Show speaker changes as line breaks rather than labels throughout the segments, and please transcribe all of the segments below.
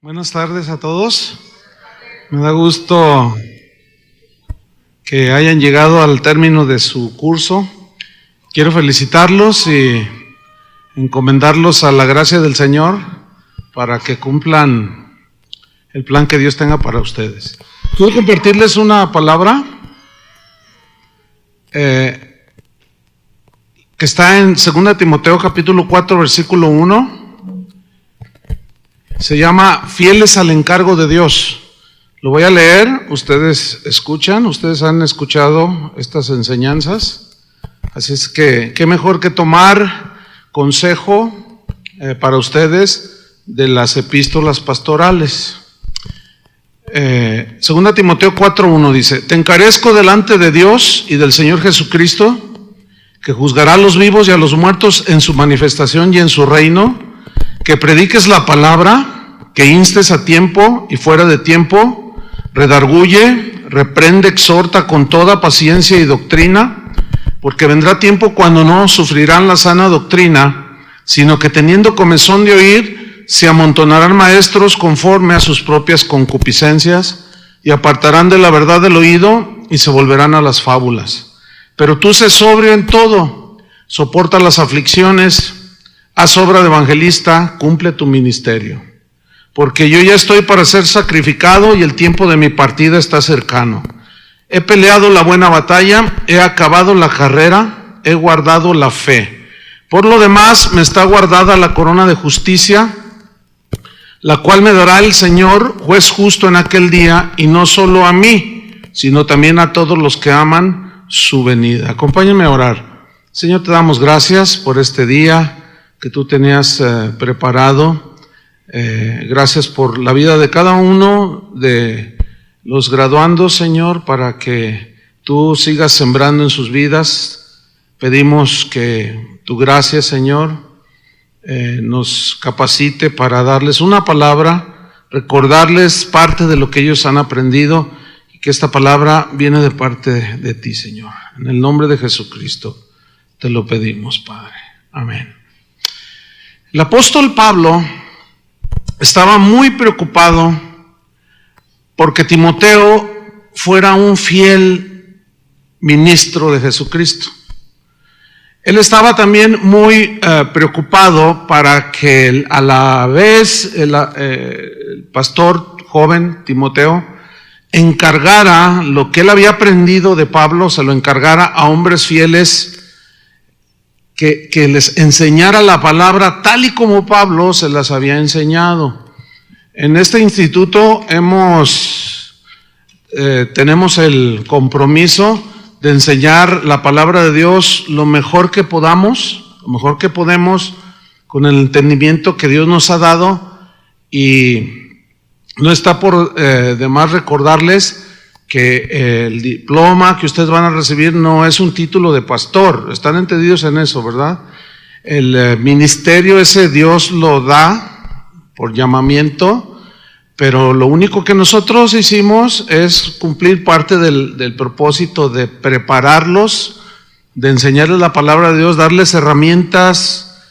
Buenas tardes a todos. Me da gusto que hayan llegado al término de su curso. Quiero felicitarlos y encomendarlos a la gracia del Señor para que cumplan el plan que Dios tenga para ustedes. Quiero compartirles una palabra que está en 2 Timoteo capítulo 4 versículo 1. Se llama Fieles al encargo de Dios. Lo voy a leer, ustedes escuchan, ustedes han escuchado estas enseñanzas, así es que qué mejor que tomar consejo para ustedes de las epístolas pastorales. 2 Timoteo 4:1 dice: Te encarezco delante de Dios y del Señor Jesucristo, que juzgará a los vivos y a los muertos en su manifestación y en su reino, que prediques la palabra, que instes a tiempo y fuera de tiempo, redarguye, reprende, exhorta con toda paciencia y doctrina, porque vendrá tiempo cuando no sufrirán la sana doctrina, sino que teniendo comezón de oír, se amontonarán maestros conforme a sus propias concupiscencias, y apartarán de la verdad del oído, y se volverán a las fábulas. Pero tú sé sobrio en todo, soporta las aflicciones, haz obra de evangelista, cumple tu ministerio. Porque yo ya estoy para ser sacrificado y el tiempo de mi partida está cercano. He peleado la buena batalla, he acabado la carrera, he guardado la fe. Por lo demás me está guardada la corona de justicia, la cual me dará el Señor, juez justo en aquel día, y no solo a mí, sino también a todos los que aman su venida. Acompáñenme a orar. Señor, te damos gracias por este día que tú tenías preparado. Gracias por la vida de cada uno de los graduandos, Señor, para que tú sigas sembrando en sus vidas. Pedimos que tu gracia, Señor, nos capacite para darles una palabra, recordarles parte de lo que ellos han aprendido, y que esta palabra viene de parte de ti, Señor. En el nombre de Jesucristo te lo pedimos, Padre. Amén. El apóstol Pablo estaba muy preocupado porque Timoteo fuera un fiel ministro de Jesucristo. Él estaba también muy preocupado para que a la vez el pastor joven Timoteo encargara lo que él había aprendido de Pablo, se lo encargara a hombres fieles, que les enseñara la palabra tal y como Pablo se las había enseñado. En este instituto tenemos el compromiso de enseñar la palabra de Dios lo mejor que podemos, con el entendimiento que Dios nos ha dado, y no está por demás recordarles que el diploma que ustedes van a recibir no es un título de pastor. Están entendidos en eso, ¿verdad? El ministerio ese Dios lo da por llamamiento, pero lo único que nosotros hicimos es cumplir parte del propósito de prepararlos, de enseñarles la palabra de Dios, darles herramientas.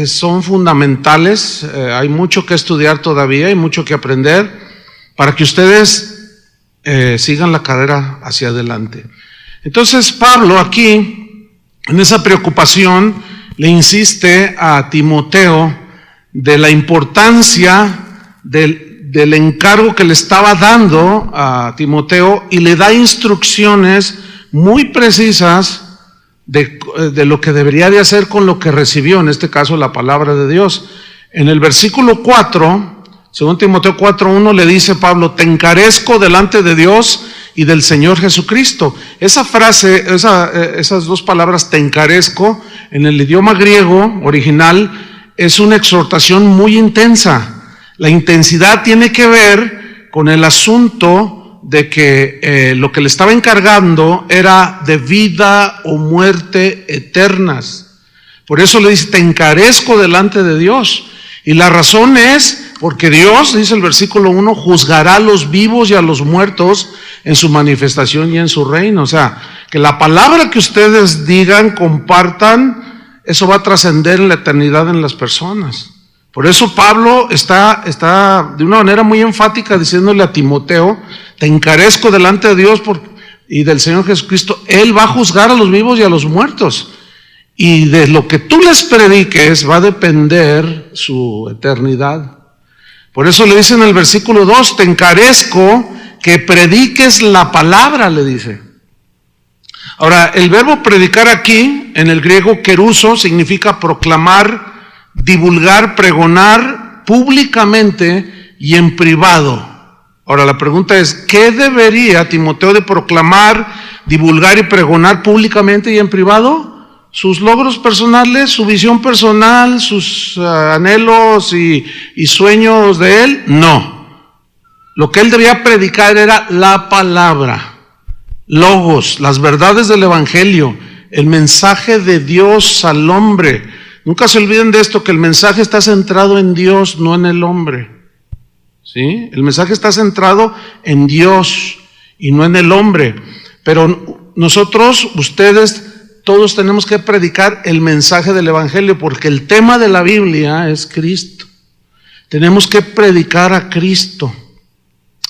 Son fundamentales. Hay mucho que estudiar todavía, hay mucho que aprender para que ustedes sigan la carrera hacia adelante. Entonces Pablo aquí, en esa preocupación, le insiste a Timoteo de la importancia del encargo que le estaba dando a Timoteo, y le da instrucciones muy precisas de lo que debería de hacer con lo que recibió, en este caso la palabra de Dios. En el versículo 4, según Timoteo 4:1, le dice Pablo: te encarezco delante de Dios y del Señor Jesucristo. Esa frase, esas dos palabras, te encarezco, en el idioma griego original, es una exhortación muy intensa. La intensidad tiene que ver con el asunto de que lo que le estaba encargando era de vida o muerte eternas. Por eso le dice: te encarezco delante de Dios. Y la razón es porque Dios, dice el versículo 1, juzgará a los vivos y a los muertos en su manifestación y en su reino. O sea, que la palabra que ustedes digan, compartan, eso va a trascender en la eternidad en las personas. Por eso Pablo está de una manera muy enfática diciéndole a Timoteo: te encarezco delante de Dios y del Señor Jesucristo. Él va a juzgar a los vivos y a los muertos. Y de lo que tú les prediques va a depender su eternidad. Por eso le dice en el versículo 2, te encarezco que prediques la palabra, le dice. Ahora, el verbo predicar aquí, en el griego keruso, significa proclamar, divulgar, pregonar públicamente y en privado. Ahora la pregunta es, ¿qué debería Timoteo de proclamar, divulgar y pregonar públicamente y en privado? ¿Sus logros personales, su visión personal, sus anhelos y sueños de él? No. Lo que él debía predicar era la palabra, logos, las verdades del evangelio, el mensaje de Dios al hombre. Nunca se olviden de esto, que el mensaje está centrado en Dios, no en el hombre. ¿Sí? El mensaje está centrado en Dios y no en el hombre. Pero nosotros, ustedes, todos tenemos que predicar el mensaje del evangelio, porque el tema de la Biblia es Cristo. Tenemos que predicar a Cristo.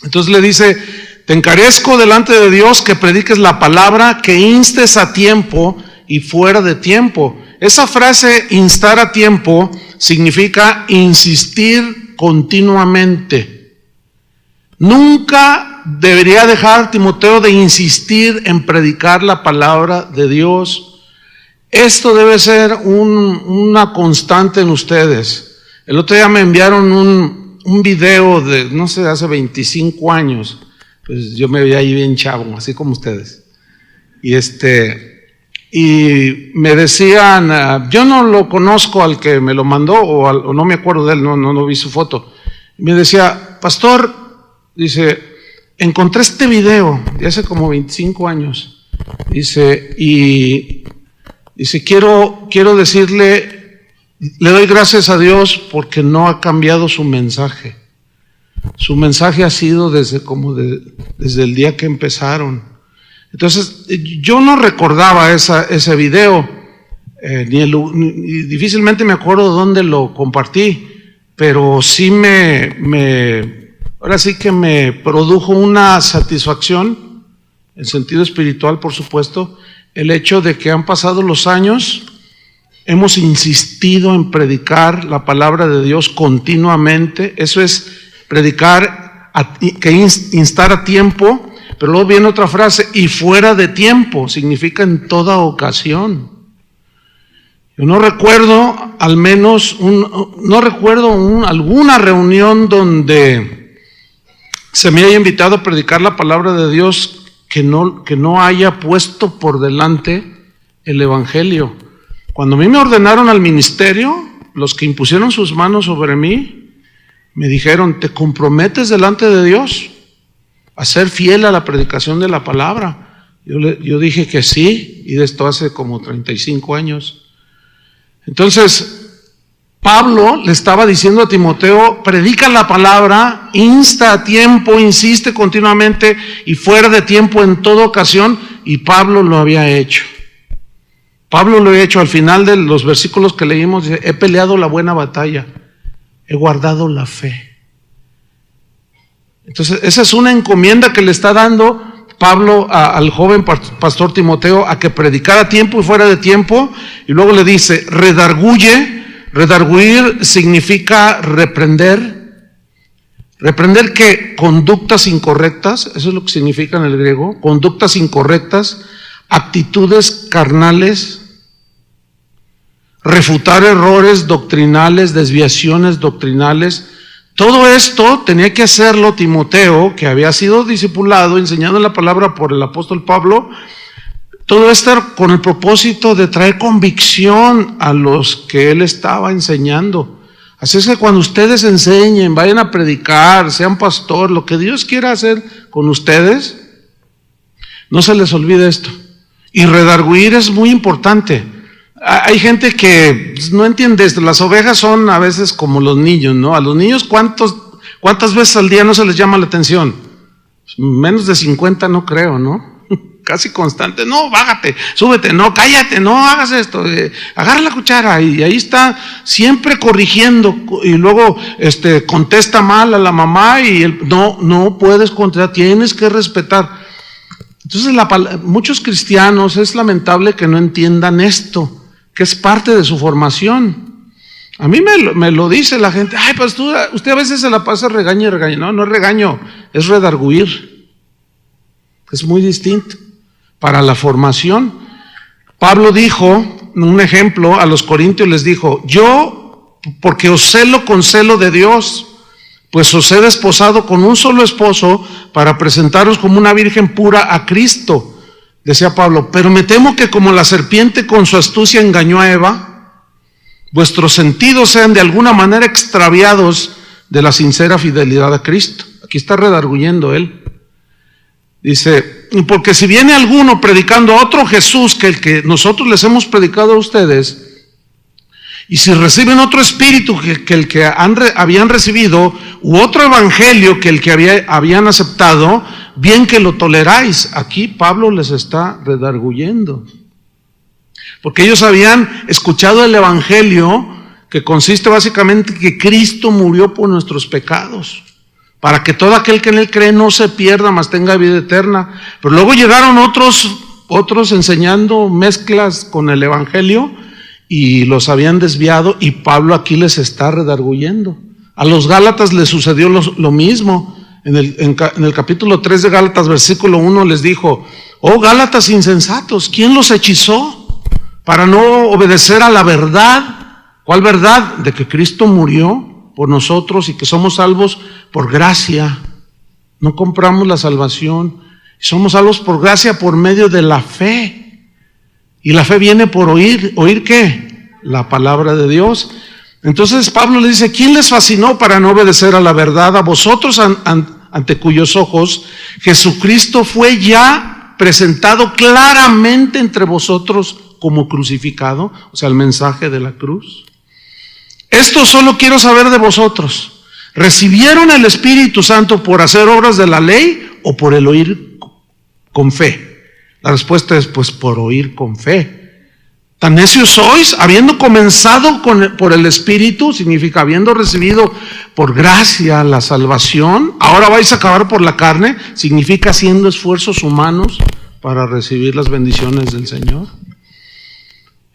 Entonces le dice, te encarezco delante de Dios que prediques la palabra, que instes a tiempo y fuera de tiempo. Esa frase, instar a tiempo, significa insistir continuamente. Nunca debería dejar Timoteo de insistir en predicar la palabra de Dios. Esto debe ser una constante en ustedes. El otro día me enviaron un video de, no sé, hace 25 años. Pues yo me veía ahí bien chavo, así como ustedes. Y me decían, yo no lo conozco al que me lo mandó, o no me acuerdo de él, no vi su foto. Me decía, pastor, dice, encontré este video de hace como 25 años. Dice, y dice, quiero decirle, le doy gracias a Dios porque no ha cambiado su mensaje. Su mensaje ha sido desde el día que empezaron. Entonces, yo no recordaba ese video, difícilmente me acuerdo dónde lo compartí, pero sí ahora sí que me produjo una satisfacción, en sentido espiritual, por supuesto, el hecho de que han pasado los años, hemos insistido en predicar la palabra de Dios continuamente. Eso es predicar, instar a tiempo. Pero luego viene otra frase, y fuera de tiempo, significa en toda ocasión. Yo no recuerdo, al menos, alguna reunión donde se me haya invitado a predicar la palabra de Dios que no haya puesto por delante el evangelio. Cuando a mí me ordenaron al ministerio, los que impusieron sus manos sobre mí, me dijeron, ¿te comprometes delante de Dios a ser fiel a la predicación de la palabra? Yo dije que sí, y de esto hace como 35 años. Entonces, Pablo le estaba diciendo a Timoteo, predica la palabra, insta a tiempo, insiste continuamente y fuera de tiempo en toda ocasión, y Pablo lo había hecho. Pablo lo había hecho. Al final de los versículos que leímos, dice, he peleado la buena batalla, he guardado la fe. Entonces, esa es una encomienda que le está dando Pablo al joven pastor Timoteo, a que predicara a tiempo y fuera de tiempo. Y luego le dice, redarguye. Redarguir significa reprender. Reprender, ¿qué? Conductas incorrectas, eso es lo que significa en el griego. Conductas incorrectas, actitudes carnales, refutar errores doctrinales, desviaciones doctrinales. Todo esto tenía que hacerlo Timoteo, que había sido discipulado, enseñado en la palabra por el apóstol Pablo. Todo esto con el propósito de traer convicción a los que él estaba enseñando. Así es que cuando ustedes enseñen, vayan a predicar, sean pastor, lo que Dios quiera hacer con ustedes, no se les olvide esto. Y redarguir es muy importante. Hay gente que no entiende esto. Las ovejas son a veces como los niños, ¿no? A los niños, ¿cuántas veces al día no se les llama la atención? Menos de 50 no creo, ¿no? casi constante. No, bájate, súbete, no, cállate, no hagas esto, agarra la cuchara, y ahí está siempre corrigiendo, y luego contesta mal a la mamá, y no puedes contestar, tienes que respetar. Entonces muchos cristianos es lamentable que no entiendan esto, que es parte de su formación. A mí me lo dice la gente, ay, pues usted a veces se la pasa regaño y regaño. No es regaño, es redarguir. Es muy distinto. Para la formación, Pablo dijo, un ejemplo, a los corintios les dijo, yo, porque os celo con celo de Dios, pues os he desposado con un solo esposo para presentaros como una virgen pura a Cristo, decía Pablo, pero me temo que como la serpiente con su astucia engañó a Eva, vuestros sentidos sean de alguna manera extraviados de la sincera fidelidad a Cristo. Aquí está redarguyendo él. Dice, porque si viene alguno predicando a otro Jesús que el que nosotros les hemos predicado a ustedes, y si reciben otro espíritu que el que habían recibido, u otro evangelio que el que habían aceptado, bien que lo toleráis. Aquí Pablo les está redarguyendo. Porque ellos habían escuchado el evangelio que consiste básicamente que Cristo murió por nuestros pecados, para que todo aquel que en él cree no se pierda, mas tenga vida eterna. Pero luego llegaron otros enseñando mezclas con el evangelio y los habían desviado, y Pablo aquí les está redarguyendo. A los Gálatas les sucedió lo mismo. En el capítulo 3 de Gálatas, versículo 1, les dijo, oh Gálatas insensatos, ¿quién los hechizó para no obedecer a la verdad? ¿Cuál verdad? De que Cristo murió por nosotros y que somos salvos por gracia. No compramos la salvación, somos salvos por gracia por medio de la fe. Y la fe viene por oír. ¿Oír qué? La palabra de Dios. Entonces Pablo le dice, ¿quién les fascinó para no obedecer a la verdad? A vosotros ante cuyos ojos Jesucristo fue ya presentado claramente entre vosotros como crucificado. O sea, el mensaje de la cruz. Esto solo quiero saber de vosotros. ¿Recibieron el Espíritu Santo por hacer obras de la ley o por el oír con fe? La respuesta es, pues, por oír con fe. Tan necios sois, habiendo comenzado por el Espíritu, significa habiendo recibido por gracia la salvación, ahora vais a acabar por la carne, significa haciendo esfuerzos humanos para recibir las bendiciones del Señor.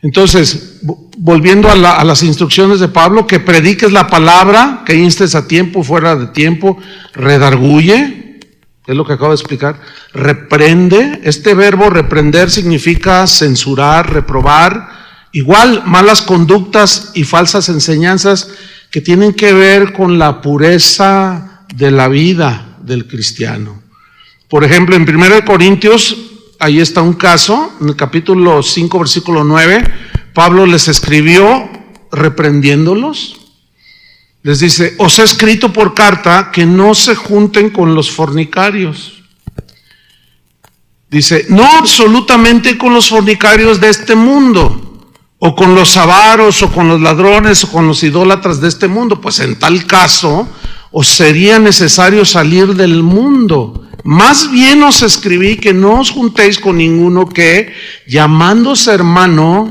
Entonces, volviendo a las instrucciones de Pablo, que prediques la palabra, que instes a tiempo, fuera de tiempo, redarguye, es lo que acabo de explicar, reprende. Este verbo reprender significa censurar, reprobar, igual malas conductas y falsas enseñanzas que tienen que ver con la pureza de la vida del cristiano. Por ejemplo, en 1 Corintios, ahí está un caso, en el capítulo 5, versículo 9, Pablo les escribió reprendiéndolos. Les dice, os he escrito por carta que no se junten con los fornicarios. Dice, no absolutamente con los fornicarios de este mundo, o con los avaros, o con los ladrones, o con los idólatras de este mundo. Pues en tal caso, os sería necesario salir del mundo. Más bien os escribí que no os juntéis con ninguno que, llamándose hermano,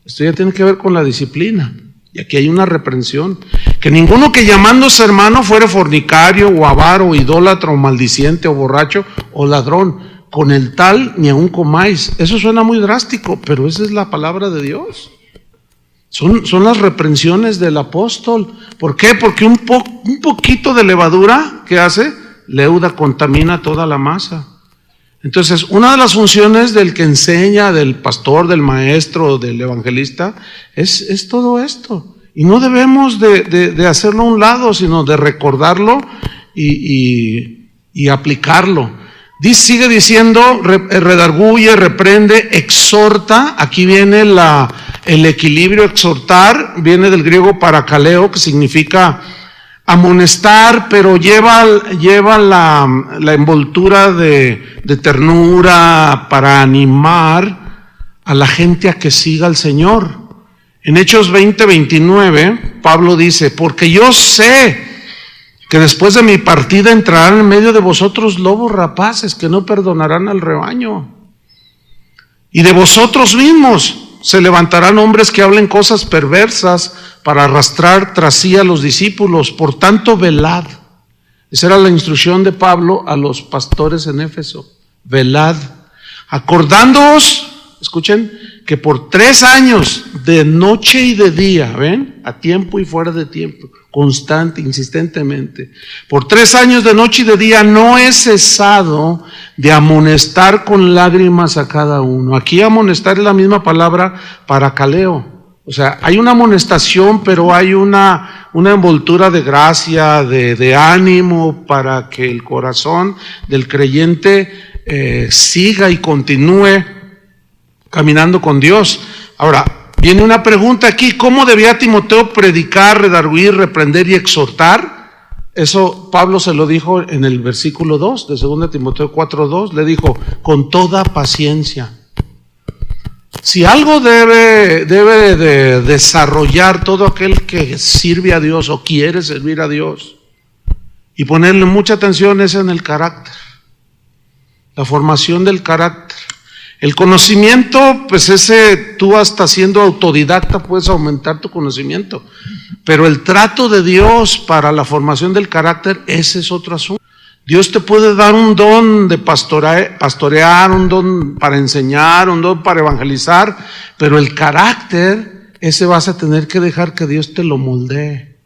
esto ya tiene que ver con la disciplina, y aquí hay una reprensión, que ninguno que llamándose hermano fuere fornicario, o avaro, o idólatra, o maldiciente, o borracho, o ladrón, con el tal ni aun comáis. Eso suena muy drástico, pero esa es la palabra de Dios. Son las reprensiones del apóstol. ¿Por qué? Porque un poquito de levadura, ¿qué hace? Leuda, contamina toda la masa. Entonces, una de las funciones del que enseña, del pastor, del maestro, del evangelista, es todo esto. Y no debemos de hacerlo a un lado, sino de recordarlo y aplicarlo. Sigue diciendo, redarguye, reprende, exhorta. Aquí viene el equilibrio. Exhortar viene del griego parakaleo, que significa amonestar, pero lleva la envoltura de ternura para animar a la gente a que siga al Señor. En Hechos 20:29, Pablo dice, porque yo sé que después de mi partida entrarán en medio de vosotros lobos rapaces que no perdonarán al rebaño. Y de vosotros mismos se levantarán hombres que hablen cosas perversas para arrastrar tras sí a los discípulos. Por tanto, velad. Esa era la instrucción de Pablo a los pastores en Éfeso. Velad, acordándoos, escuchen, que por 3 años, de noche y de día, ¿ven? A tiempo y fuera de tiempo, constante, insistentemente. Por 3 años de noche y de día no he cesado de amonestar con lágrimas a cada uno. Aquí amonestar es la misma palabra para caleo. O sea, hay una amonestación, pero hay una envoltura de gracia, de ánimo para que el corazón del creyente siga y continúe caminando con Dios. Ahora, viene una pregunta aquí: ¿cómo debía Timoteo predicar, redarguir, reprender y exhortar? Eso Pablo se lo dijo en el versículo 2 de 2 Timoteo 4:2, le dijo, con toda paciencia. Si algo debe de desarrollar todo aquel que sirve a Dios o quiere servir a Dios y ponerle mucha atención es en el carácter, la formación del carácter. El conocimiento, pues ese, tú hasta siendo autodidacta puedes aumentar tu conocimiento, pero el trato de Dios para la formación del carácter, ese es otro asunto. Dios te puede dar un don de pastorear, un don para enseñar, un don para evangelizar, pero el carácter, ese vas a tener que dejar que Dios te lo moldee.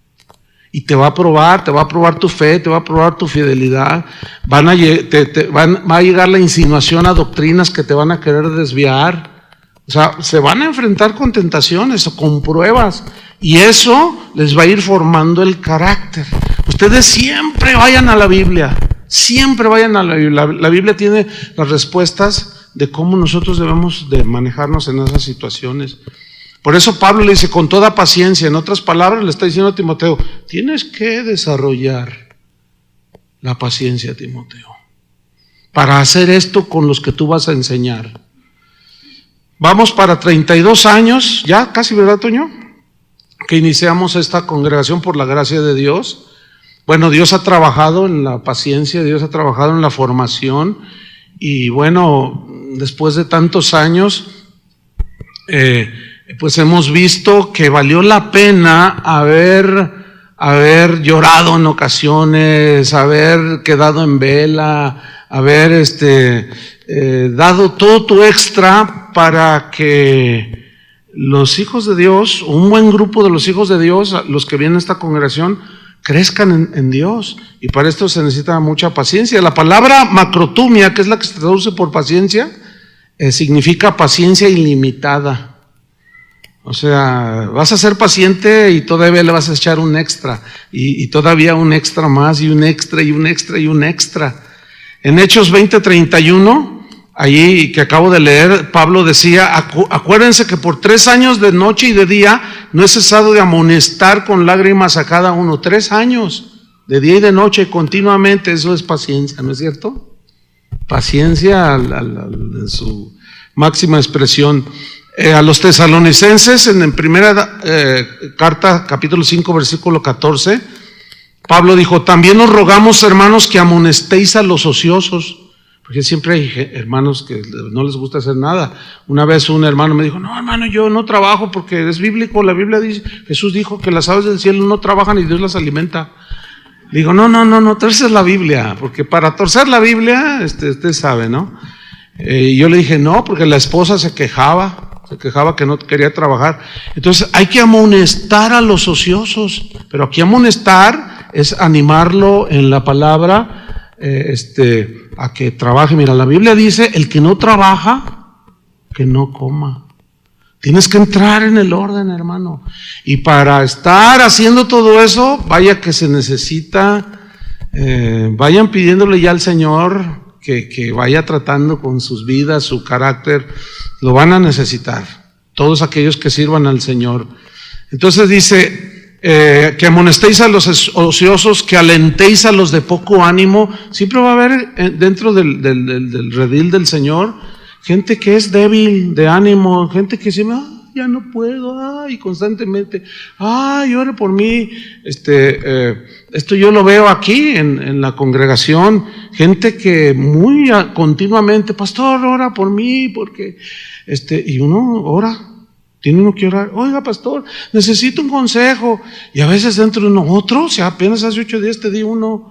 Y te va a probar tu fe, te va a probar tu fidelidad. Va a llegar la insinuación a doctrinas que te van a querer desviar. O sea, se van a enfrentar con tentaciones o con pruebas. Y eso les va a ir formando el carácter. Ustedes siempre vayan a la Biblia. Siempre vayan a la Biblia. La Biblia tiene las respuestas de cómo nosotros debemos de manejarnos en esas situaciones. Por eso Pablo le dice, con toda paciencia. En otras palabras, le está diciendo a Timoteo, tienes que desarrollar la paciencia, Timoteo, para hacer esto con los que tú vas a enseñar. Vamos para 32 años, ya casi, ¿verdad, Toño? Que iniciamos esta congregación por la gracia de Dios. Bueno, Dios ha trabajado en la paciencia, Dios ha trabajado en la formación, y bueno, después de tantos años, pues hemos visto que valió la pena haber llorado en ocasiones, haber quedado en vela, haber dado todo tu extra para que los hijos de Dios, un buen grupo de los hijos de Dios, los que vienen a esta congregación, crezcan en Dios. Y para esto se necesita mucha paciencia. La palabra macrotumia, que es la que se traduce por paciencia, significa paciencia ilimitada. O sea, vas a ser paciente y todavía le vas a echar un extra, y todavía un extra más, y un extra, y un extra, y un extra. En Hechos 20:31, allí que acabo de leer, Pablo decía, acuérdense que por 3 años de noche y de día no he cesado de amonestar con lágrimas a cada uno. 3 años, de día y de noche, continuamente. Eso es paciencia, ¿no es cierto? Paciencia en su máxima expresión. A los tesalonicenses, en primera carta, capítulo 5, versículo 14, Pablo dijo, también os rogamos, hermanos, que amonestéis a los ociosos, porque siempre hay hermanos que no les gusta hacer nada. Una vez un hermano me dijo, no, hermano, yo no trabajo porque es bíblico, la Biblia dice, Jesús dijo que las aves del cielo no trabajan y Dios las alimenta. Le digo, no, torces la Biblia, porque para torcer la Biblia, usted sabe, ¿no? Y yo le dije, no, porque la esposa se quejaba que no quería trabajar. Entonces hay que amonestar a los ociosos, pero aquí amonestar es animarlo en la palabra, a que trabaje. Mira, la Biblia dice, el que no trabaja, que no coma. Tienes que entrar en el orden, hermano. Y para estar haciendo todo eso, vaya que se necesita, vayan pidiéndole ya al Señor que vaya tratando con sus vidas, su carácter. Lo van a necesitar, todos aquellos que sirvan al Señor. Entonces dice, que amonestéis a los ociosos, que alentéis a los de poco ánimo. Siempre va a haber dentro del redil del Señor gente que es débil de ánimo, gente que dice, ya no puedo, ay, constantemente, ay, ore por mí. Esto yo lo veo aquí en la congregación, gente que muy continuamente, pastor, ora por mí, porque, y uno ora, tiene uno que orar, oiga, pastor, necesito un consejo, y a veces dentro de uno, otro, o sea, apenas hace 8 días te di uno,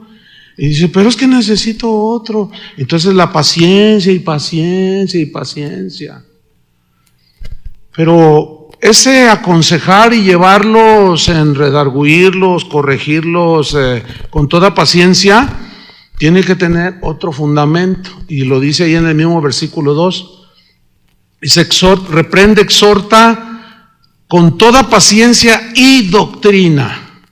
y dice, pero es que necesito otro. Entonces la paciencia y paciencia y paciencia. Pero ese aconsejar y llevarlos, redarguirlos, corregirlos con toda paciencia, tiene que tener otro fundamento. Y lo dice ahí en el mismo versículo 2. Dice, reprende, exhorta con toda paciencia y doctrina.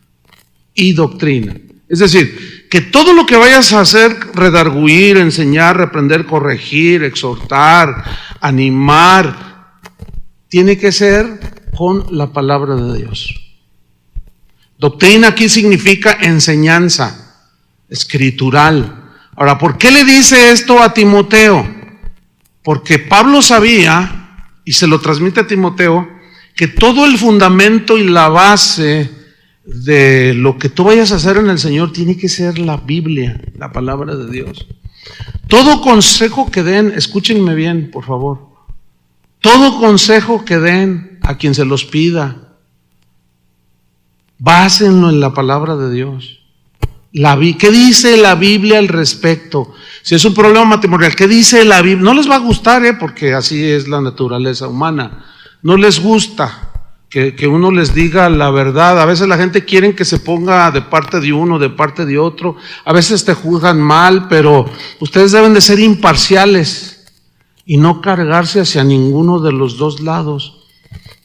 Y doctrina. Es decir, que todo lo que vayas a hacer, redarguir, enseñar, reprender, corregir, exhortar, animar, tiene que ser con la palabra de Dios. Doctrina aquí significa enseñanza escritural. Ahora, ¿por qué le dice esto a Timoteo? Porque Pablo sabía, y se lo transmite a Timoteo, que todo el fundamento y la base de lo que tú vayas a hacer en el Señor tiene que ser la Biblia, la palabra de Dios. Todo consejo que den, escúchenme bien, por favor. Todo consejo que den a quien se los pida, básenlo en la palabra de Dios. ¿Qué dice la Biblia al respecto? Si es un problema matrimonial, ¿qué dice la Biblia? No les va a gustar, porque así es la naturaleza humana. No les gusta que uno les diga la verdad. A veces la gente quiere que se ponga de parte de uno, de parte de otro. A veces te juzgan mal, pero ustedes deben de ser imparciales y no cargarse hacia ninguno de los dos lados.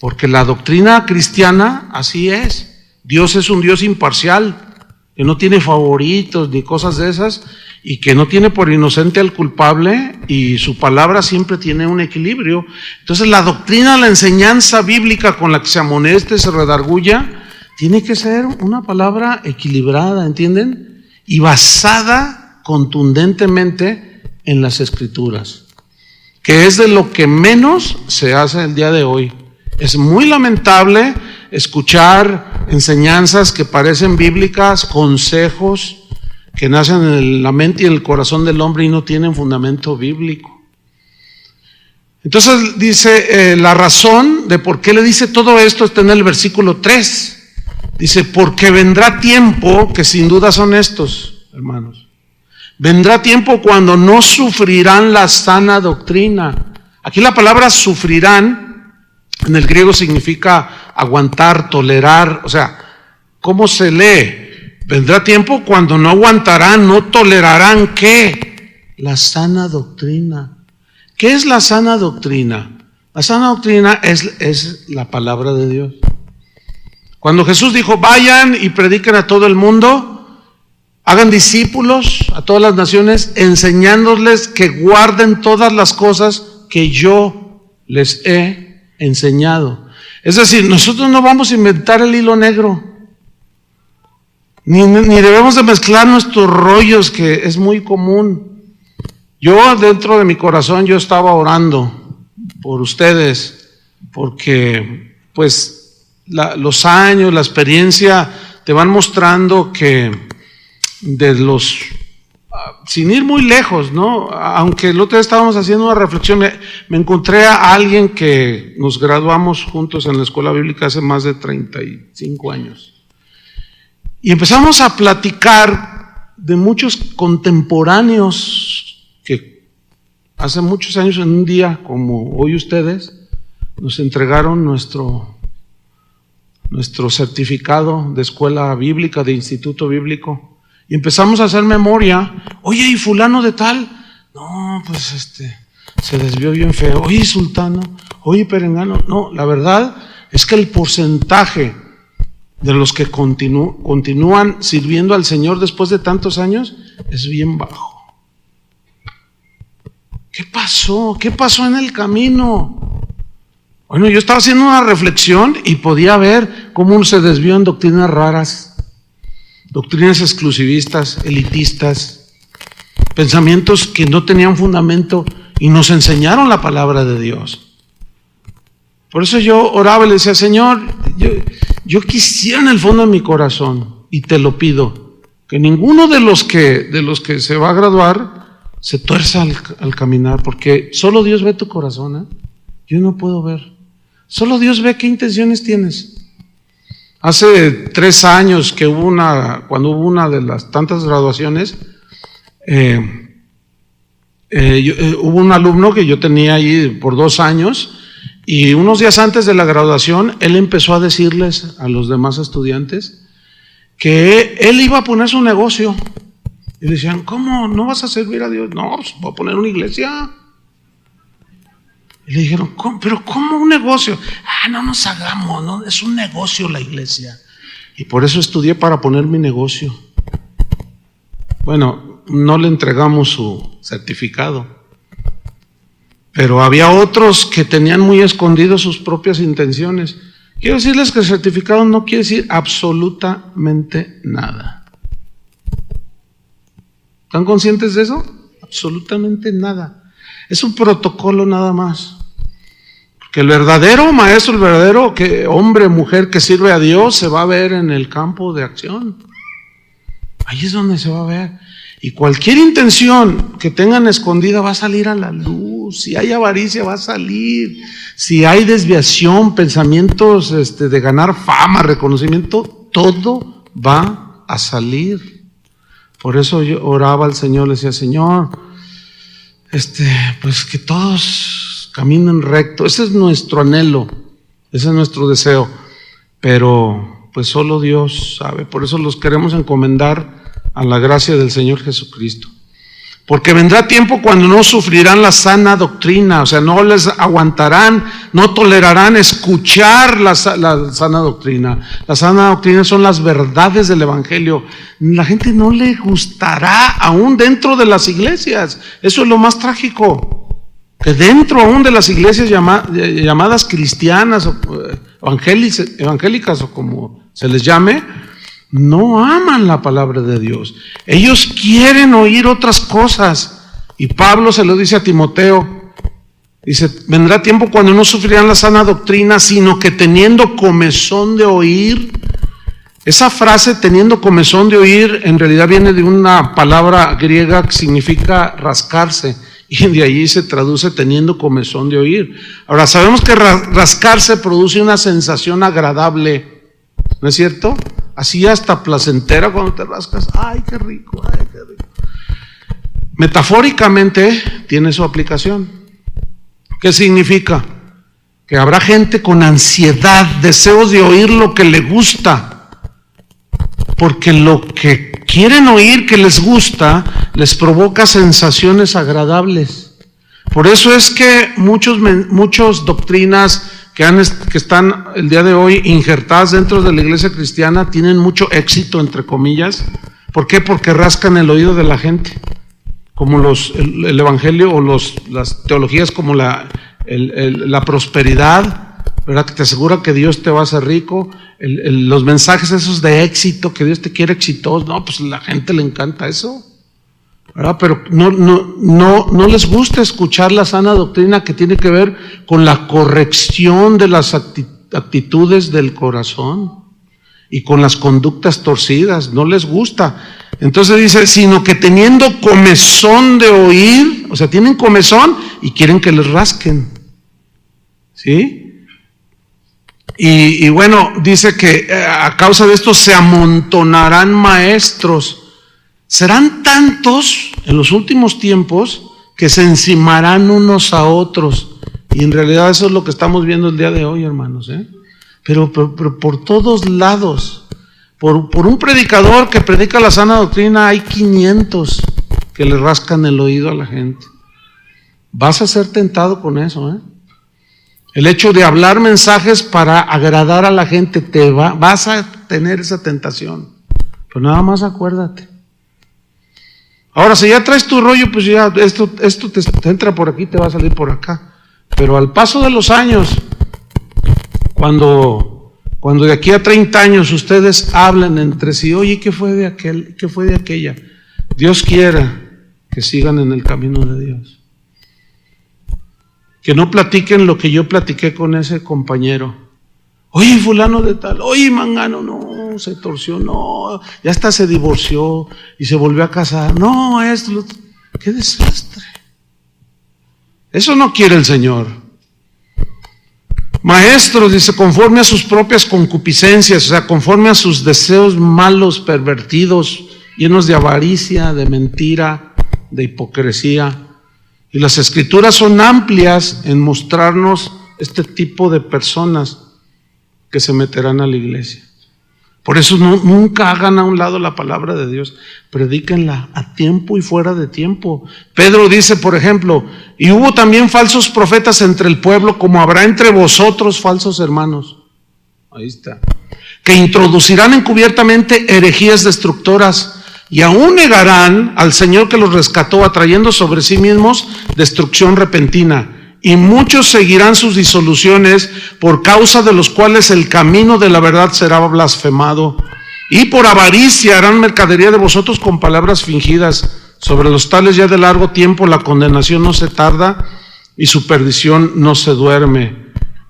Porque la doctrina cristiana así es. Dios es un Dios imparcial, que no tiene favoritos ni cosas de esas, y que no tiene por inocente al culpable, y su palabra siempre tiene un equilibrio. Entonces la doctrina, la enseñanza bíblica con la que se amoneste, se redarguya, tiene que ser una palabra equilibrada, ¿entienden? Y basada contundentemente en las Escrituras, que es de lo que menos se hace el día de hoy. Es muy lamentable escuchar enseñanzas que parecen bíblicas, consejos que nacen en la mente y en el corazón del hombre y no tienen fundamento bíblico. Entonces dice, la razón de por qué le dice todo esto está en el versículo 3. Dice, porque vendrá tiempo, que sin duda son estos, hermanos. Vendrá tiempo cuando no sufrirán la sana doctrina. Aquí la palabra sufrirán en el griego significa aguantar, tolerar. O sea, ¿cómo se lee? Vendrá tiempo cuando no aguantarán, no tolerarán, ¿qué? La sana doctrina. ¿Qué es la sana doctrina? La sana doctrina es la palabra de Dios. Cuando Jesús dijo, vayan y prediquen a todo el mundo, hagan discípulos a todas las naciones, enseñándoles que guarden todas las cosas que yo les he enseñado. Es decir, nosotros no vamos a inventar el hilo negro. Ni debemos de mezclar nuestros rollos, que es muy común. Yo dentro de mi corazón yo estaba orando por ustedes, porque pues los años, la experiencia te van mostrando que sin ir muy lejos, ¿no? Aunque el otro día estábamos haciendo una reflexión, me encontré a alguien que nos graduamos juntos en la escuela bíblica hace más de 35 años. Y empezamos a platicar de muchos contemporáneos que hace muchos años, en un día como hoy ustedes, nos entregaron nuestro certificado de escuela bíblica, de instituto bíblico. Y empezamos a hacer memoria. Oye, ¿y fulano de tal? No, pues se desvió bien feo. Oye, sultano. Oye, perengano. No, la verdad es que el porcentaje de los que continúan sirviendo al Señor después de tantos años es bien bajo. ¿Qué pasó? ¿Qué pasó en el camino? Bueno, yo estaba haciendo una reflexión y podía ver cómo uno se desvió en doctrinas raras, doctrinas exclusivistas, elitistas, pensamientos que no tenían fundamento y nos enseñaron la palabra de Dios. Por eso yo oraba y le decía, Señor, yo quisiera en el fondo de mi corazón, y te lo pido, que ninguno de los que se va a graduar se tuerza al caminar, porque solo Dios ve tu corazón, ¿eh? Yo no puedo ver. Solo Dios ve qué intenciones tienes. Hace 3 años que cuando hubo una de las tantas graduaciones, hubo un alumno que yo tenía ahí por 2 años, y unos días antes de la graduación, él empezó a decirles a los demás estudiantes que él iba a poner su negocio. Y decían, ¿cómo? ¿No vas a servir a Dios? No, pues voy a poner una iglesia. Y le dijeron, ¿cómo? ¿Pero cómo un negocio? No nos hagamos, ¿no? Es un negocio la iglesia. Y por eso estudié para poner mi negocio. Bueno, no le entregamos su certificado. Pero había otros que tenían muy escondidos sus propias intenciones. Quiero decirles que el certificado no quiere decir absolutamente nada. ¿Están conscientes de eso? Absolutamente nada. Es un protocolo nada más. Porque el verdadero maestro, el verdadero hombre, mujer que sirve a Dios se va a ver en el campo de acción. Ahí es donde se va a ver. Y cualquier intención que tengan escondida va a salir a la luz. Si hay avaricia va a salir. Si hay desviación, pensamientos de ganar fama, reconocimiento, todo va a salir. Por eso yo oraba al Señor, le decía, Señor, pues que todos caminen recto. Ese es nuestro anhelo, ese es nuestro deseo. Pero pues solo Dios sabe. Por eso los queremos encomendar a la gracia del Señor Jesucristo. Porque vendrá tiempo cuando no sufrirán la sana doctrina, o sea, no les aguantarán, no tolerarán escuchar la sana doctrina. La sana doctrina son las verdades del Evangelio. La gente no le gustará aún dentro de las iglesias. Eso es lo más trágico. Que dentro aún de las iglesias llamadas cristianas, o evangélicas o como se les llame, no aman la palabra de Dios. Ellos quieren oír otras cosas. Y Pablo se lo dice a Timoteo. Dice, vendrá tiempo cuando no sufrirán la sana doctrina, sino que teniendo comezón de oír. Esa frase, teniendo comezón de oír, en realidad viene de una palabra griega que significa rascarse. Y de allí se traduce teniendo comezón de oír. Ahora, sabemos que rascarse produce una sensación agradable. ¿No es cierto? Así hasta placentera cuando te rascas. ¡Ay, qué rico! ¡Ay, qué rico! Metafóricamente tiene su aplicación. ¿Qué significa? Que habrá gente con ansiedad, deseos de oír lo que le gusta. Porque lo que quieren oír que les gusta, les provoca sensaciones agradables. Por eso es que muchas doctrinas que están el día de hoy injertadas dentro de la iglesia cristiana tienen mucho éxito, entre comillas. ¿Por qué? Porque rascan el oído de la gente, como el evangelio o las teologías como la prosperidad, ¿verdad? Que te asegura que Dios te va a hacer rico, los mensajes esos de éxito, que Dios te quiere exitoso. No, pues a la gente le encanta eso, ¿verdad? Pero no les gusta escuchar la sana doctrina que tiene que ver con la corrección de las actitudes del corazón y con las conductas torcidas. No les gusta. Entonces dice, sino que teniendo comezón de oír, o sea, tienen comezón y quieren que les rasquen. ¿Sí? Y bueno, dice que a causa de esto se amontonarán maestros. Serán tantos en los últimos tiempos que se encimarán unos a otros. Y en realidad eso es lo que estamos viendo el día de hoy, hermanos, ¿eh? Pero por todos lados. Por un predicador que predica la sana doctrina hay 500 que le rascan el oído a la gente. Vas a ser tentado con eso, ¿eh? El hecho de hablar mensajes para agradar a la gente, vas a tener esa tentación. Pero nada más acuérdate. Ahora, si ya traes tu rollo, pues ya esto te entra por aquí, te va a salir por acá. Pero al paso de los años, cuando de aquí a 30 años ustedes hablen entre sí, oye, ¿qué fue de aquel? ¿Qué fue de aquella? Dios quiera que sigan en el camino de Dios. que no platiquen lo que yo platiqué con ese compañero. Oye, fulano de tal, oye, mangano, no, se torció, no, ya hasta se divorció y se volvió a casar. No, esto, qué desastre. Eso no quiere el Señor. Maestros, dice, conforme a sus propias concupiscencias, o sea, conforme a sus deseos malos, pervertidos, llenos de avaricia, de mentira, de hipocresía. Y las Escrituras son amplias en mostrarnos este tipo de personas que se meterán a la iglesia. Por eso nunca hagan a un lado la palabra de Dios, predíquenla a tiempo y fuera de tiempo. Pedro dice, por ejemplo, y hubo también falsos profetas entre el pueblo, como habrá entre vosotros falsos hermanos. Ahí está. Que introducirán encubiertamente herejías destructoras y aún negarán al Señor que los rescató, atrayendo sobre sí mismos destrucción repentina. Y muchos seguirán sus disoluciones, por causa de los cuales el camino de la verdad será blasfemado. Y por avaricia harán mercadería de vosotros con palabras fingidas. Sobre los tales ya de largo tiempo la condenación no se tarda y su perdición no se duerme.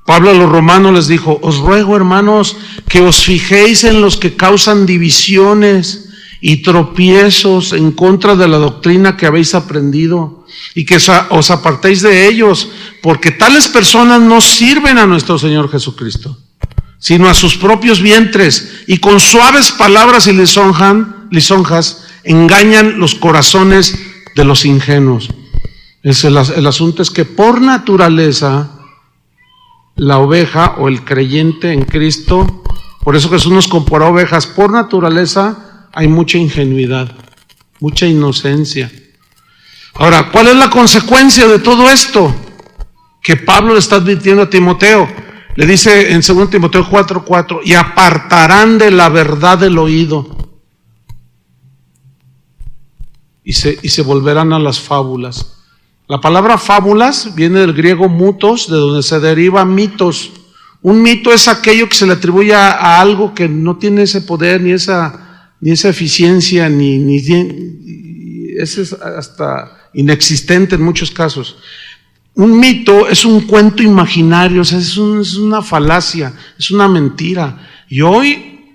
Pablo a los romanos les dijo, os ruego, hermanos, que os fijéis en los que causan divisiones y tropiezos en contra de la doctrina que habéis aprendido, y que os apartéis de ellos, porque tales personas no sirven a nuestro Señor Jesucristo, sino a sus propios vientres, y con suaves palabras y lisonjas engañan los corazones de los ingenuos. El asunto es que por naturaleza la oveja o el creyente en Cristo, por eso Jesús nos comparó a ovejas, por naturaleza hay mucha ingenuidad, mucha inocencia. Ahora, ¿cuál es la consecuencia de todo esto? Que Pablo le está advirtiendo a Timoteo. Le dice en 2 Timoteo 4:4, y apartarán de la verdad el oído y se volverán a las fábulas. La palabra fábulas viene del griego mutos, de donde se deriva mitos. Un mito es aquello que se le atribuye a algo que no tiene ese poder, ni esa eficiencia, ni es hasta inexistente en muchos casos. Un mito es un cuento imaginario, o sea, es una falacia, es una mentira. Y hoy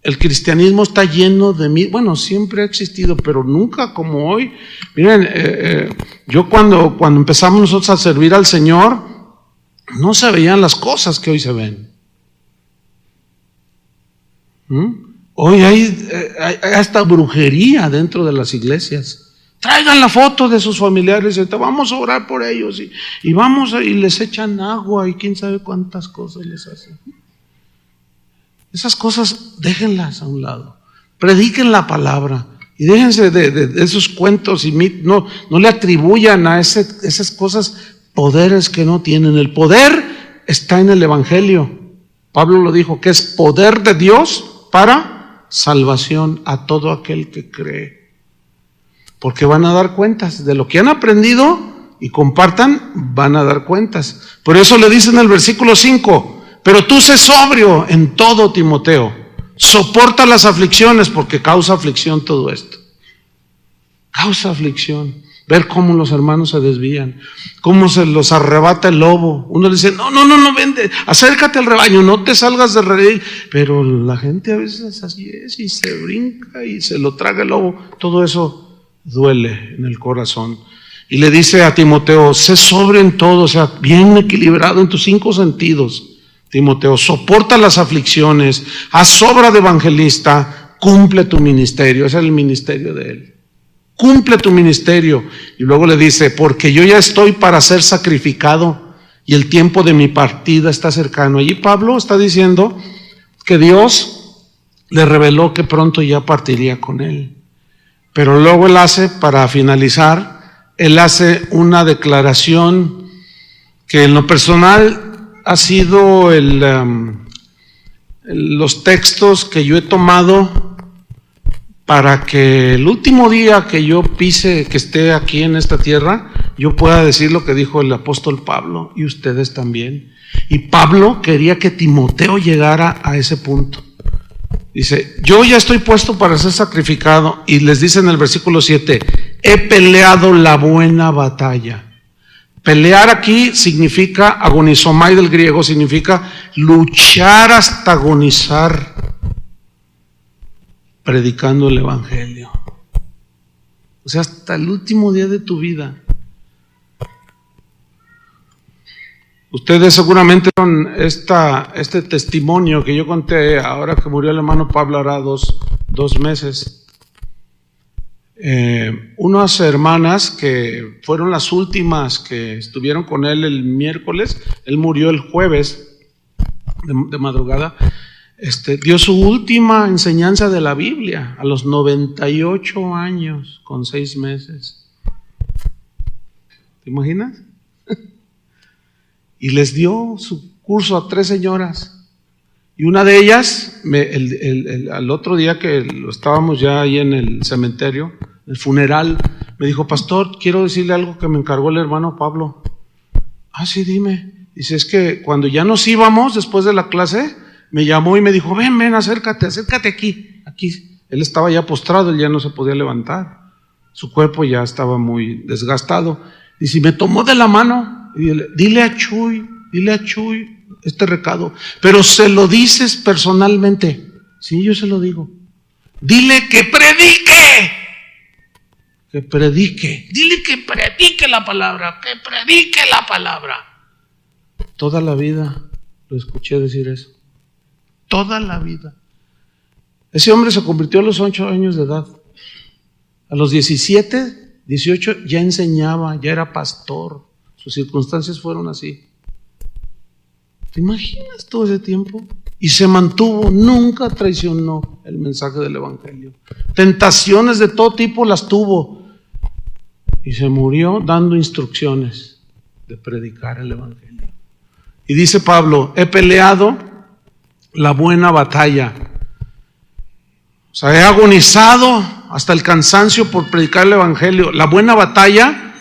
el cristianismo está lleno de mitos. Bueno, siempre ha existido, pero nunca como hoy. Miren, yo cuando empezamos nosotros a servir al Señor, no se veían las cosas que hoy se ven. Hoy hay hasta brujería dentro de las iglesias. Traigan la foto de sus familiares, vamos a orar por ellos y vamos y les echan agua y quién sabe cuántas cosas les hacen. Esas cosas déjenlas a un lado, prediquen la palabra y déjense de esos cuentos y no le atribuyan a esas cosas poderes que no tienen. El poder está en el Evangelio. Pablo lo dijo, que es poder de Dios para salvación a todo aquel que cree. Porque van a dar cuentas de lo que han aprendido y compartan, van a dar cuentas. Por eso le dice en el versículo 5, pero tú sé sobrio en todo, Timoteo, soporta las aflicciones, porque causa aflicción todo esto. Causa aflicción. Ver cómo los hermanos se desvían, cómo se los arrebata el lobo. Uno le dice, no, vende, acércate al rebaño, no te salgas de redil. Pero la gente a veces así es, y se brinca y se lo traga el lobo. Todo eso duele en el corazón. Y le dice a Timoteo, sé sobrio en todo, o sea, bien equilibrado en tus 5 sentidos. Timoteo, soporta las aflicciones, haz obra de evangelista, cumple tu ministerio. Ese es el ministerio de él. Cumple tu ministerio. Y luego le dice, porque yo ya estoy para ser sacrificado y el tiempo de mi partida está cercano. Allí Pablo está diciendo que Dios le reveló que pronto ya partiría con él. Pero luego él hace, para finalizar, él hace una declaración que en lo personal ha sido los textos que yo he tomado para que el último día que yo pise, que esté aquí en esta tierra, yo pueda decir lo que dijo el apóstol Pablo y ustedes también. Y Pablo quería que Timoteo llegara a ese punto. Dice, yo ya estoy puesto para ser sacrificado, y les dice en el versículo 7, he peleado la buena batalla, Pelear aquí significa, agonizomai del griego, significa luchar hasta agonizar, predicando el evangelio. O sea, hasta el último día de tu vida. Ustedes seguramente vieron este testimonio que yo conté ahora que murió el hermano Pablo, hará dos meses. Unas hermanas que fueron las últimas que estuvieron con él el miércoles, él murió el jueves de madrugada, dio su última enseñanza de la Biblia a los 98 años con 6 meses. ¿Te imaginas? Y les dio su curso a 3 señoras. Y una de ellas, al otro día que lo estábamos ya ahí en el cementerio, el funeral, me dijo: pastor, quiero decirle algo que me encargó el hermano Pablo. Ah, sí, dime. Dice: es que cuando ya nos íbamos después de la clase, me llamó y me dijo: ven, acércate aquí. Él estaba ya postrado, él ya no se podía levantar. Su cuerpo ya estaba muy desgastado. Dice: me tomó de la mano y dile a Chuy este recado, pero se lo dices personalmente. Sí, yo se lo digo. Dile que predique. Dile que predique la palabra, Toda la vida lo escuché decir eso. Toda la vida. Ese hombre se convirtió a los 8 años de edad. A los 17, 18 ya enseñaba, ya era pastor. Sus circunstancias fueron así. ¿Te imaginas todo ese tiempo? Y se mantuvo, nunca traicionó el mensaje del evangelio. Tentaciones de todo tipo las tuvo. Y se murió dando instrucciones de predicar el evangelio. Y dice Pablo: he peleado la buena batalla. O sea, he agonizado hasta el cansancio por predicar el evangelio. La buena batalla,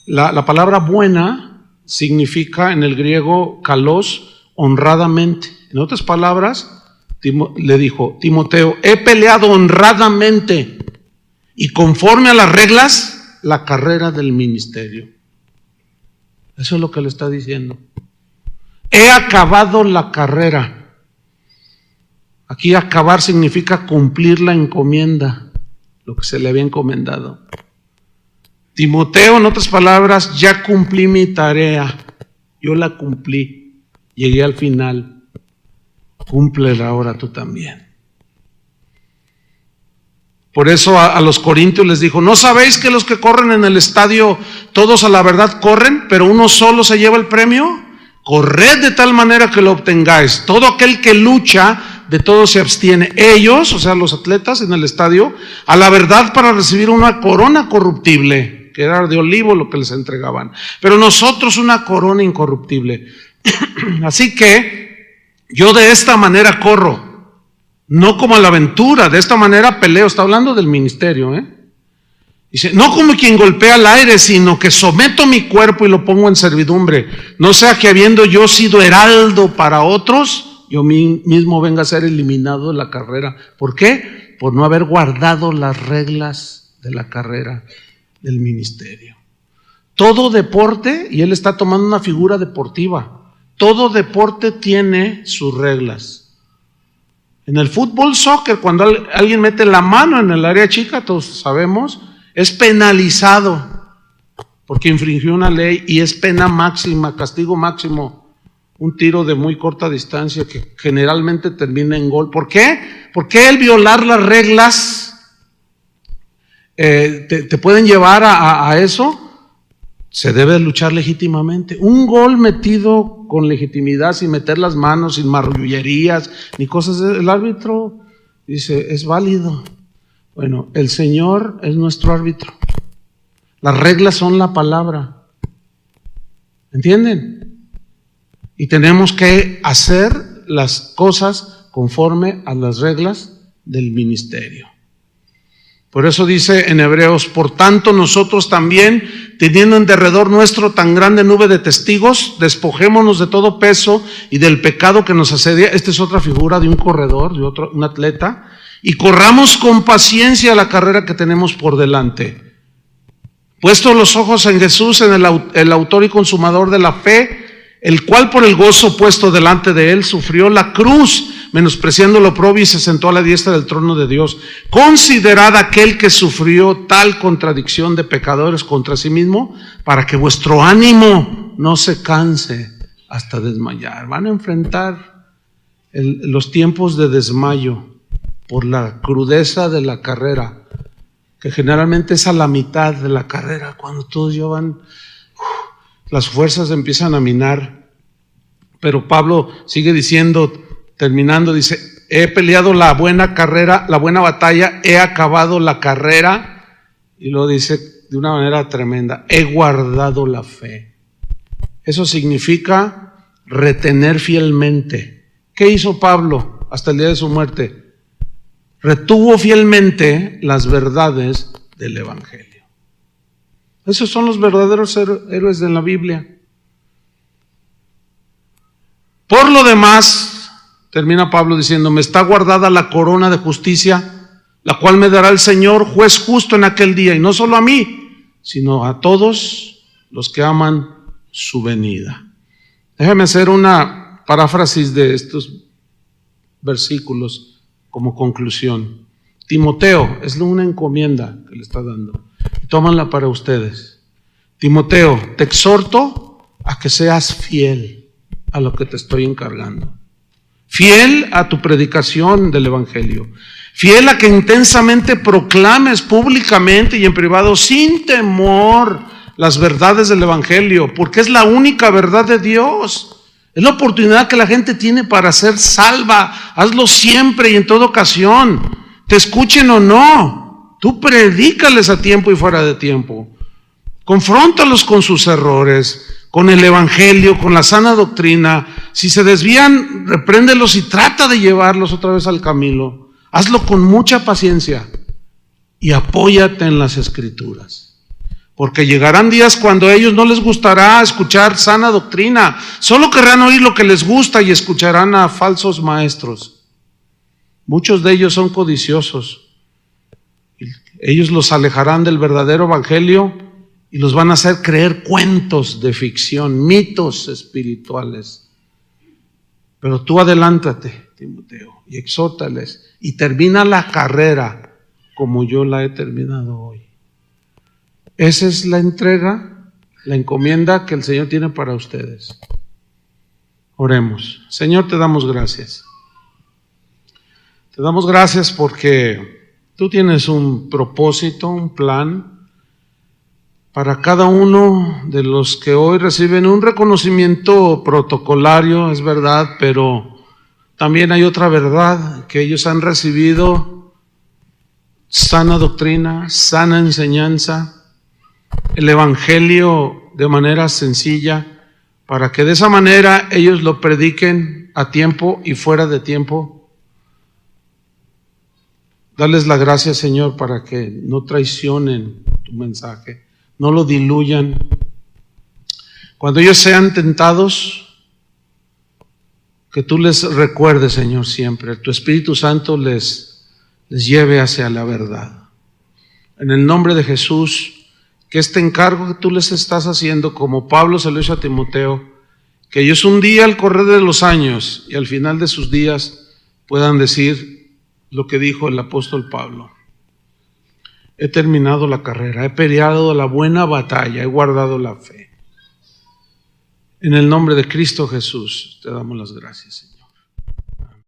la palabra buena significa en el griego kalos, honradamente. En otras palabras, le dijo Timoteo: he peleado honradamente y conforme a las reglas la carrera del ministerio. Eso es lo que le está diciendo. He acabado la carrera. Aquí acabar significa cumplir la encomienda, lo que se le había encomendado. Timoteo, en otras palabras, ya cumplí mi tarea. Yo la cumplí. Llegué al final. Cúmplela ahora tú también. Por eso a los corintios les dijo: ¿no sabéis que los que corren en el estadio, todos a la verdad corren, pero uno solo se lleva el premio? Corred de tal manera que lo obtengáis. Todo aquel que lucha, de todo se abstiene. Ellos, o sea, los atletas en el estadio, a la verdad para recibir una corona corruptible, que era de olivo lo que les entregaban. Pero nosotros una corona incorruptible. Así que yo de esta manera corro. No como a la aventura, de esta manera peleo. Está hablando del ministerio, Dice: no como quien golpea al aire, sino que someto mi cuerpo y lo pongo en servidumbre. No sea que habiendo yo sido heraldo para otros, yo mismo venga a ser eliminado de la carrera. ¿Por qué? Por no haber guardado las reglas de la carrera del ministerio. Todo deporte, y él está tomando una figura deportiva, todo deporte tiene sus reglas. En el fútbol, soccer, cuando alguien mete la mano en el área chica, todos sabemos, es penalizado porque infringió una ley y es pena máxima, castigo máximo, un tiro de muy corta distancia que generalmente termina en gol. ¿Por qué? Porque el violar las reglas te pueden llevar a eso. Se debe luchar legítimamente. Un gol metido con legitimidad, sin meter las manos, sin marrullerías, ni cosas. El árbitro dice: es válido. Bueno, el Señor es nuestro árbitro. Las reglas son la palabra. ¿Entienden? Y tenemos que hacer las cosas conforme a las reglas del ministerio. Por eso dice en Hebreos: por tanto nosotros también, teniendo en derredor nuestro tan grande nube de testigos, despojémonos de todo peso y del pecado que nos asedia. Esta es otra figura de un corredor, de un atleta. Y corramos con paciencia la carrera que tenemos por delante. Puesto los ojos en Jesús, en el autor y consumador de la fe, el cual por el gozo puesto delante de él sufrió la cruz, menospreciando lo oprobio, y se sentó a la diestra del trono de Dios. Considerad aquel que sufrió tal contradicción de pecadores contra sí mismo, para que vuestro ánimo no se canse hasta desmayar. Van a enfrentar los tiempos de desmayo por la crudeza de la carrera, que generalmente es a la mitad de la carrera, cuando todos ya van, las fuerzas empiezan a minar. Pero Pablo sigue diciendo, terminando, dice: he peleado la buena carrera, la buena batalla, he acabado la carrera, y lo dice de una manera tremenda: he guardado la fe. Eso significa retener fielmente. ¿Qué hizo Pablo hasta el día de su muerte? Retuvo fielmente las verdades del Evangelio. Esos son los verdaderos héroes de la Biblia. Por lo demás, termina Pablo diciendo: me está guardada la corona de justicia, la cual me dará el Señor, juez justo, en aquel día, y no solo a mí, sino a todos los que aman su venida. Déjame hacer una paráfrasis de estos versículos como conclusión. Timoteo, es una encomienda que le está dando, tómanla para ustedes. Timoteo, te exhorto a que seas fiel a lo que te estoy encargando, fiel a tu predicación del Evangelio, fiel a que intensamente proclames públicamente y en privado sin temor las verdades del Evangelio, porque es la única verdad de Dios. Es la oportunidad que la gente tiene para ser salva. Hazlo siempre y en toda ocasión, te escuchen o no. Tú predícales a tiempo y fuera de tiempo. Confróntalos con sus errores, con el Evangelio, con la sana doctrina. Si se desvían, repréndelos y trata de llevarlos otra vez al camino. Hazlo con mucha paciencia y apóyate en las Escrituras. Porque llegarán días cuando a ellos no les gustará escuchar sana doctrina. Solo querrán oír lo que les gusta y escucharán a falsos maestros. Muchos de ellos son codiciosos. Ellos los alejarán del verdadero Evangelio y los van a hacer creer cuentos de ficción, mitos espirituales. Pero tú adelántate, Timoteo, y exhórtales y termina la carrera como yo la he terminado hoy. Esa es la entrega, la encomienda que el Señor tiene para ustedes. Oremos. Señor, te damos gracias. Te damos gracias porque tú tienes un propósito, un plan para cada uno de los que hoy reciben un reconocimiento protocolario, es verdad, pero también hay otra verdad, que ellos han recibido sana doctrina, sana enseñanza, el Evangelio de manera sencilla, para que de esa manera ellos lo prediquen a tiempo y fuera de tiempo. Dales la gracia, Señor, para que no traicionen tu mensaje, no lo diluyan. Cuando ellos sean tentados, que tú les recuerdes, Señor, siempre, tu Espíritu Santo les lleve hacia la verdad. En el nombre de Jesús, que este encargo que tú les estás haciendo, como Pablo se lo hizo a Timoteo, que ellos un día al correr de los años y al final de sus días puedan decir lo que dijo el apóstol Pablo: he terminado la carrera, he peleado la buena batalla, he guardado la fe. En el nombre de Cristo Jesús te damos las gracias, Señor.